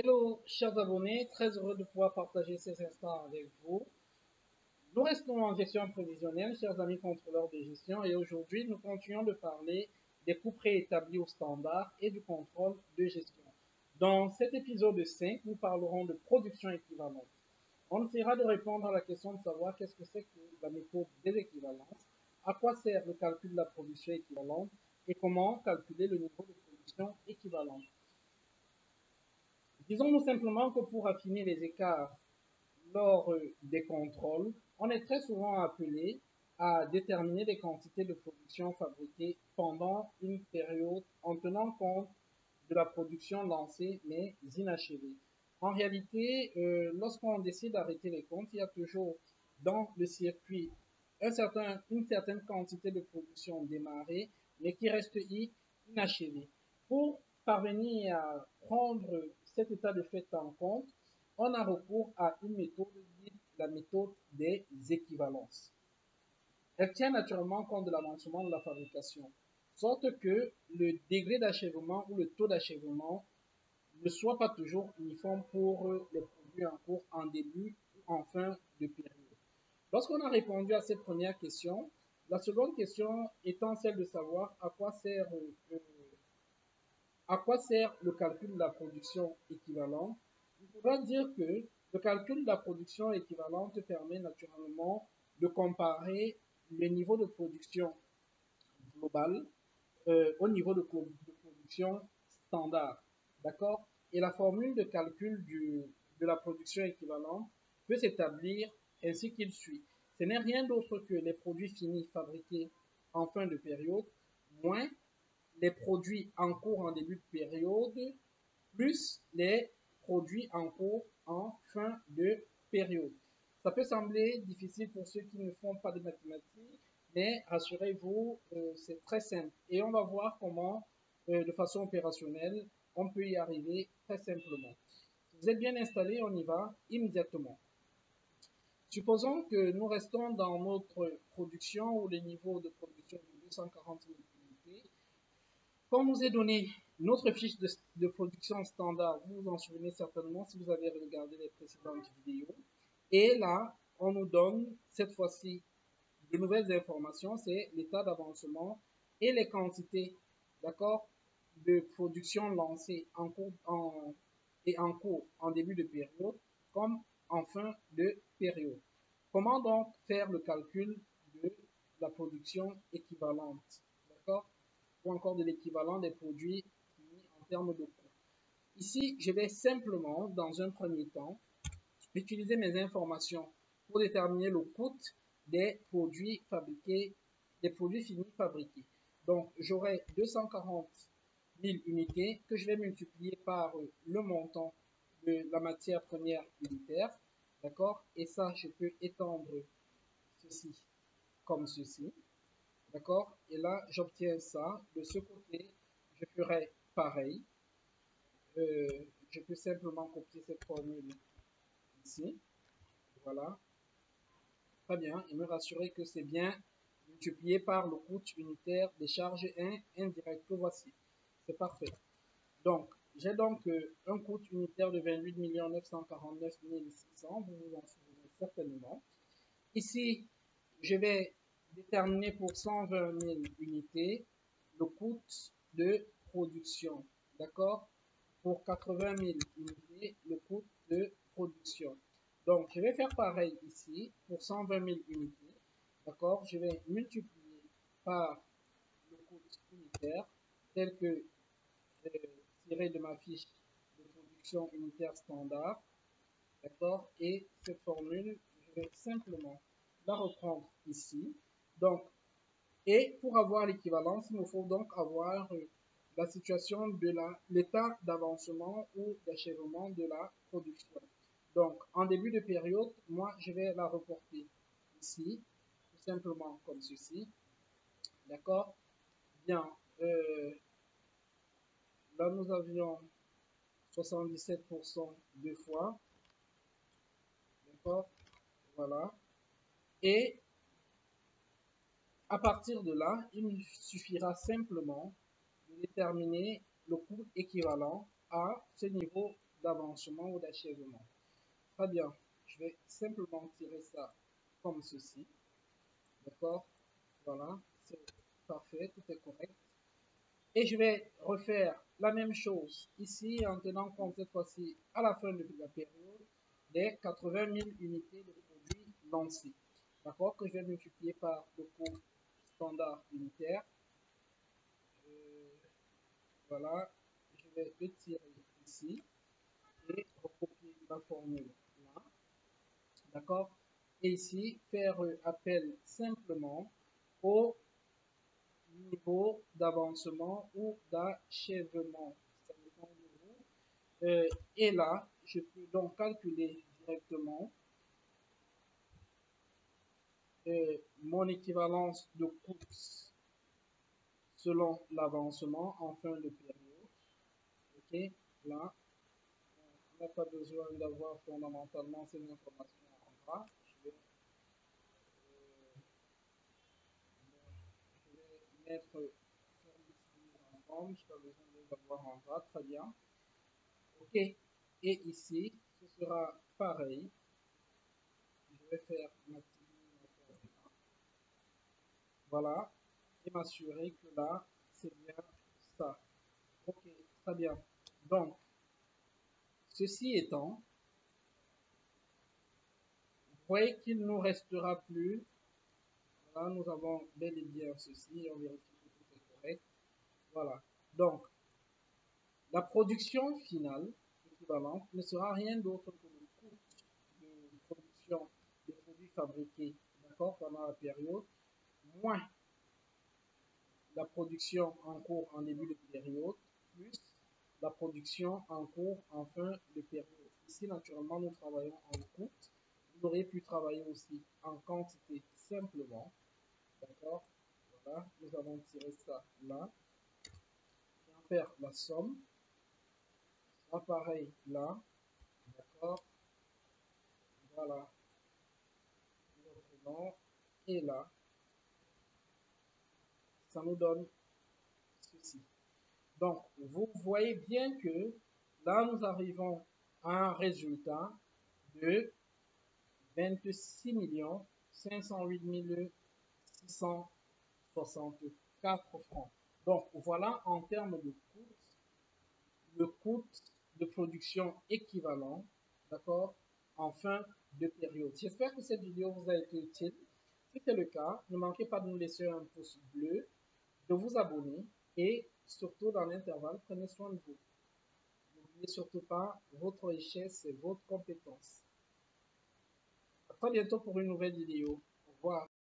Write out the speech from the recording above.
Hello, chers abonnés, très heureux de pouvoir partager ces instants avec vous. Nous restons en gestion prévisionnelle, chers amis contrôleurs de gestion, et aujourd'hui, nous continuons de parler des coûts préétablis au standard et du contrôle de gestion. Dans cet épisode 5, nous parlerons de production équivalente. On essaiera de répondre à la question de savoir qu'est-ce que c'est que la méthode des équivalences, à quoi sert le calcul de la production équivalente et comment calculer le niveau de production équivalente. Disons-nous simplement que pour affiner les écarts lors des contrôles, on est très souvent appelé à déterminer les quantités de production fabriquées pendant une période en tenant compte de la production lancée mais inachevée. En réalité, lorsqu'on décide d'arrêter les comptes, il y a toujours dans le circuit une certaine quantité de production démarrée mais qui reste inachevée. Pour parvenir à prendre cet état de fait en compte, on a recours à une méthode dite la méthode des équivalences. Elle tient naturellement compte de l'avancement de la fabrication, sorte que le degré d'achèvement ou le taux d'achèvement ne soit pas toujours uniforme pour les produits en cours en début ou en fin de période. Lorsqu'on a répondu à cette première question, la seconde question étant celle de savoir à quoi sert le calcul de la production équivalente, il faudra dire que le calcul de la production équivalente permet naturellement de comparer le niveau de production global au niveau de production standard. D'accord. Et la formule de calcul de la production équivalente peut s'établir ainsi qu'il suit. Ce n'est rien d'autre que les produits finis fabriqués en fin de période moins les produits en cours en début de période, plus les produits en cours en fin de période. Ça peut sembler difficile pour ceux qui ne font pas de mathématiques, mais rassurez-vous, c'est très simple. Et on va voir comment, de façon opérationnelle, on peut y arriver très simplement. Si vous êtes bien installé, on y va immédiatement. Supposons que nous restons dans notre production où les niveaux de production de 240 000 unités. Quand nous est donné notre fiche de production standard, vous vous en souvenez certainement si vous avez regardé les précédentes vidéos. Et là, on nous donne cette fois-ci de nouvelles informations, c'est l'état d'avancement et les quantités, d'accord, de production lancées en cours en début de période comme en fin de période. Comment donc faire le calcul de la production équivalente, d'accord, ou encore de l'équivalent des produits finis en termes de coût. Ici, je vais simplement, dans un premier temps, utiliser mes informations pour déterminer le coût des produits fabriqués, des produits finis fabriqués. Donc, j'aurai 240 000 unités que je vais multiplier par le montant de la matière première unitaire. D'accord? Et ça, je peux étendre ceci comme ceci. D'accord? Et là, j'obtiens ça. De ce côté, je ferai pareil. Je peux simplement copier cette formule ici. Voilà. Très bien. Et me rassurer que c'est bien multiplié par le coût unitaire des charges indirectes que voici. C'est parfait. Donc, j'ai donc un coût unitaire de 28 949 600. Vous vous en souvenez certainement. Ici, je vais déterminer pour 120 000 unités le coût de production. D'accord? Pour 80 000 unités, le coût de production. Donc, je vais faire pareil ici pour 120 000 unités. D'accord? Je vais multiplier par le coût unitaire tel que tiré de ma fiche de production unitaire standard. D'accord? Et cette formule, je vais simplement la reprendre ici. Donc, et pour avoir l'équivalence, il me faut donc avoir la situation de l'état d'avancement ou d'achèvement de la production. Donc, en début de période, moi, je vais la reporter ici, tout simplement comme ceci. D'accord? Bien, là, nous avions 77% deux fois. D'accord? Voilà. Et à partir de là, il me suffira simplement de déterminer le coût équivalent à ce niveau d'avancement ou d'achèvement. Très bien, je vais simplement tirer ça comme ceci. D'accord? Voilà, c'est parfait, tout est correct. Et je vais refaire la même chose ici en tenant compte cette fois-ci à la fin de la période des 80 000 unités de produits lancés. D'accord? Que je vais multiplier par le coût standard unitaire. Voilà, je vais le tirer ici et recopier la formule là. D'accord? Et ici, faire appel simplement au niveau d'avancement ou d'achèvement. Ça dépend de vous. Et là, je peux donc calculer directement mon équivalence de coûts selon l'avancement en fin de période. Ok, là, on n'a pas besoin d'avoir fondamentalement ces informations en gras. Je vais mettre en forme, je n'ai pas besoin de les avoir en gras, très bien. Ok, et ici, ce sera pareil. Je vais faire ma petite ligne en forme là. Voilà, et m'assurer que là, c'est bien ça. Ok, très bien. Donc, ceci étant, vous voyez qu'il ne nous restera plus. Là, nous avons bel et bien ceci. On vérifie que tout est correct. Voilà. Donc, la production finale équivalente ne sera rien d'autre que le coût de production des produits fabriqués, d'accord, pendant la période, moins la production en cours en début de période, plus la production en cours en fin de période. Ici, naturellement, nous travaillons en coût. Vous auriez pu travailler aussi en quantité simplement, d'accord. Voilà, nous avons tiré ça là. Je vais en faire la somme. Pareil là, d'accord. Voilà, reprenons. Et là, ça nous donne ceci. Donc, vous voyez bien que là, nous arrivons à un résultat de 26 508 664 francs. Donc, voilà en termes de coût, le coût de production équivalent, d'accord, en fin de période. J'espère que cette vidéo vous a été utile. Si c'est le cas, ne manquez pas de nous laisser un pouce bleu, de vous abonner et surtout dans l'intervalle, prenez soin de vous. N'oubliez surtout pas, votre richesse, c'est votre compétence. À très bientôt pour une nouvelle vidéo. Au revoir.